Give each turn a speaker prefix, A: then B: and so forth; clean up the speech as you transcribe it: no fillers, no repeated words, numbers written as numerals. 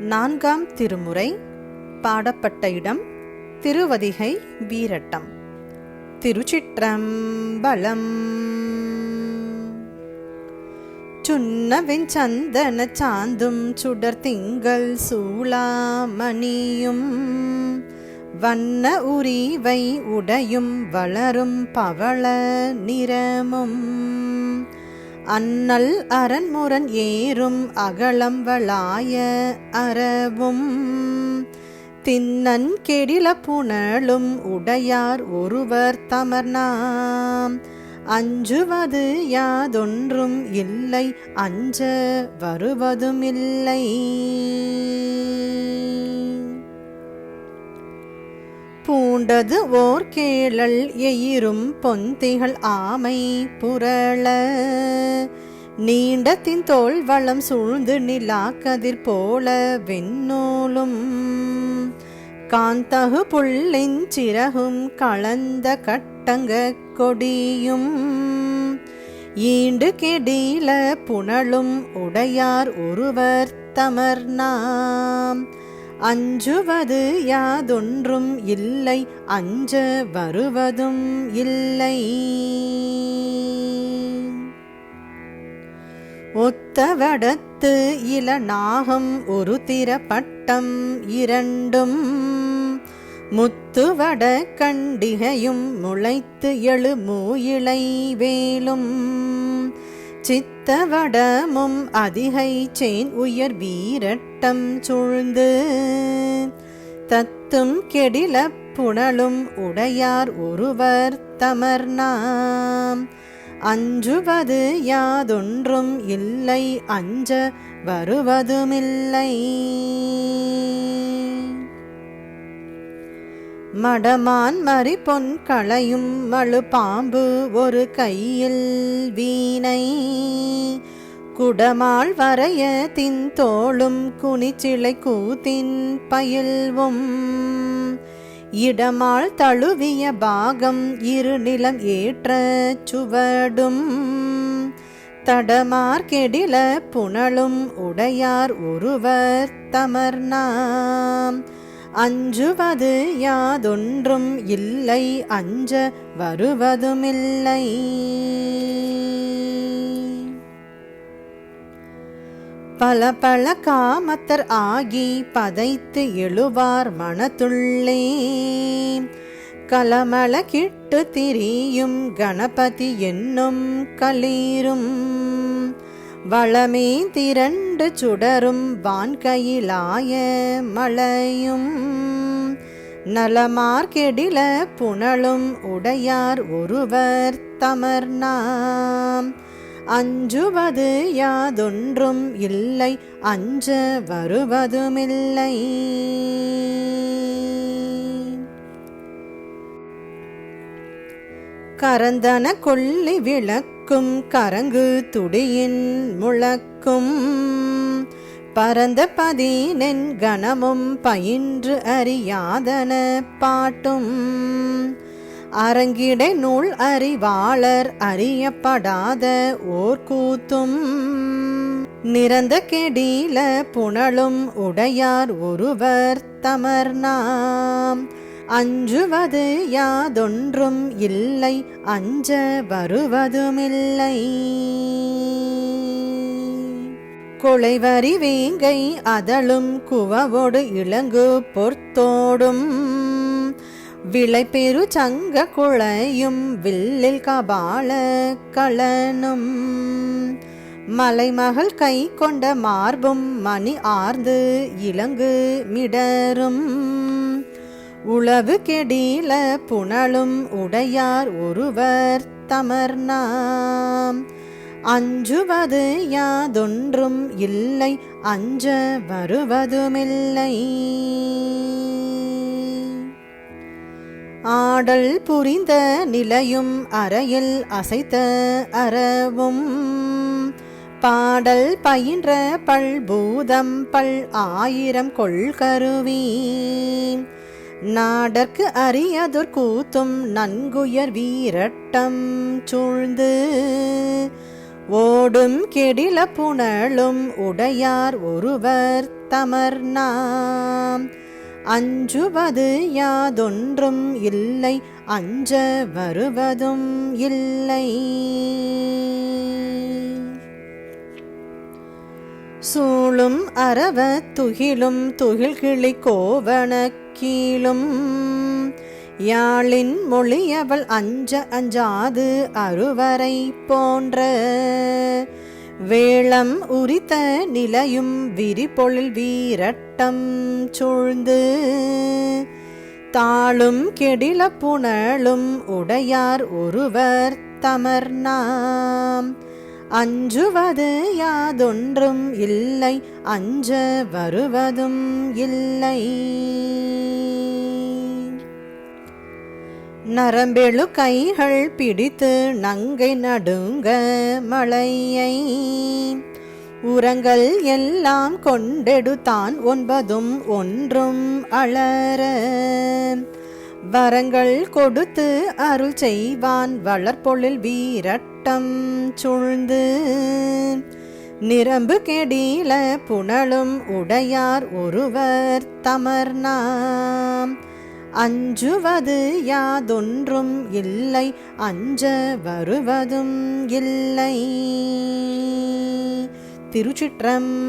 A: நான்காம் திருமுறை. பாடப்பட்ட இடம் திருவதிகை வீரட்டம். திருச்சிற்றம்பலம். சுண்ணவெஞ் சந்தன சாந்தும் சுடர் திங்கள் சூளாமணியும் வண்ண உரிவை உடையும் வளரும் பவள நிறமும் அண்ணல் அரண்முரண் ஏறும் அகலம் வளாய அரவும் திண்ணன் கெடில புனலும் உடையார் ஒருவர் தமர்நாம் அஞ்சுவது யாதொன்றும் இல்லை அஞ்ச வருவதும் இல்லை. பூண்டது ஓர் கேழல் எயிரும் பொந்திகள் ஆமை புரள நீண்டத்தின் தோல் வளம் சூழ்ந்து நிலாக்கதிர் போல வெண்ணூலும் காந்தகு புள்ளின் சிறகும் கலந்த கட்டங்க கொடியும் ஈண்டு கெடில புனலும் உடையார் ஒருவர் தமர்நாம் அஞ்சுவது யாதொன்றும் இல்லை அஞ்ச வருவதும் இல்லை. ஒத்தவடத்து இளநாகம் ஒரு திறப்பட்டம் இரண்டும் முத்துவட கண்டிகையும் முளைத்து எழு மூயிலை வேலும் சித்தவடமும் அதிகை சேன் உயர் வீரட்டம் சூழ்ந்து தத்தும் கெடில புனலும் உடையார் ஒருவர் தமர்நாம் அஞ்சுவது யாதொன்றும் இல்லை அஞ்ச வருவதுமில்லை. மடமான் மறி பொன் களையும் மழு பாம்பு ஒரு கையில் வீணை குடமாள் வரைய தின் தோளும் குனிச்சிலை கூத்தின் பயில்வும் இடமாள் தழுவிய பாகம் இரு நிலம் ஏற்ற சுவடும் தடமார் கெடில புனலும் உடையார் ஒருவர் தமர்நாம் அஞ்சுவது யாதொன்றும் இல்லை அஞ்ச வருவதுமில்லை. பல பல காமத்தர் ஆகி பதைத்து எழுவார் மனத்துள்ளே கலமள கிட்டு திரியும் கணபதி என்னும் களீரும் வளமே திரண்டு சுடரும் வான்கையிலாய மலையும் நலமார் கெடில புனலும் உடையார் ஒருவர் தமர்நாம் அஞ்சுவது யாதொன்றும் இல்லை அஞ்ச வருவதுமில்லை. கரந்தன கொள்ளி விளக்கும் கரங்கு துடியின் முழக்கும் பரந்த பதினெண் கணமும் பயின்று அறியாதன பாட்டும் அரங்கிடை நூல் அறிவாளர் அறியப்படாத ஓர் கூத்தும் நிறந்த கெடில புனலும் உடையார் ஒருவர் தமர்நாம் அஞ்சுவது யாதொன்றும் இல்லை அஞ்ச வருவதுமில்லை. கொளைவரி வேங்கை அதழும் குவவோடு இளங்கு பொர்த்தோடும் விளைபெரு சங்க குழையும் வில்லில் கபால களனும் மலைமகள் கை கொண்ட மார்பும் மணி ஆர்ந்து இலங்கு மிடரும் உளவு கெடில புனலும் உடையார் ஒருவர் தமர்நாம் அஞ்சுவது யாதொன்றும் இல்லை அஞ்ச வருவதுமில்லை. ஆடல் புரிந்த நிலையும் அறையில் அசைத்த அரவும் பாடல் பயின்ற பல்பூதம் பல் ஆயிரம் கொள்கருவி நாடற்கு அரியதொர் கூத்தும் நன்குயர் வீரட்டம் சூழ்ந்து ஓடும் கெடில புனலும் உடையார் ஒருவர் தமர்நாம் அஞ்சுவது யாதொன்றும் இல்லை அஞ்ச வருவதும் இல்லை. சூளும் அரவ துகிலும் துகில்கிளி கோவண கீழும் யாழின் மொழியவள் அஞ்ச அஞ்சாது அருவரை போன்ற வேளம் உரித்த நிலையும் விரிபொழில் வீரட்டம் சூழ்ந்து தாளும் கெடில புனலும் உடையார் ஒருவர் தமர்நாம் அஞ்சுவது யாதொன்றும் இல்லை அஞ்ச வருவதும் இல்லை. நரம்பெழு கைகள் பிடித்து நங்கை நடுங்க மலையை உரங்கள் எல்லாம் கொண்டெடுத்தான் ஒன்பதும் ஒன்றும் அலற வரங்கள் கொடுத்து அருள் செய்வான் வளர்பொழில் வீரட்டம் சூழ்ந்து நிரம்பு கெடில புனலும் உடையார் ஒருவர் தமர்நாம் அஞ்சுவது யாதொன்றும் இல்லை அஞ்ச வருவதும் இல்லை. திருச்சிற்றம்பலம்.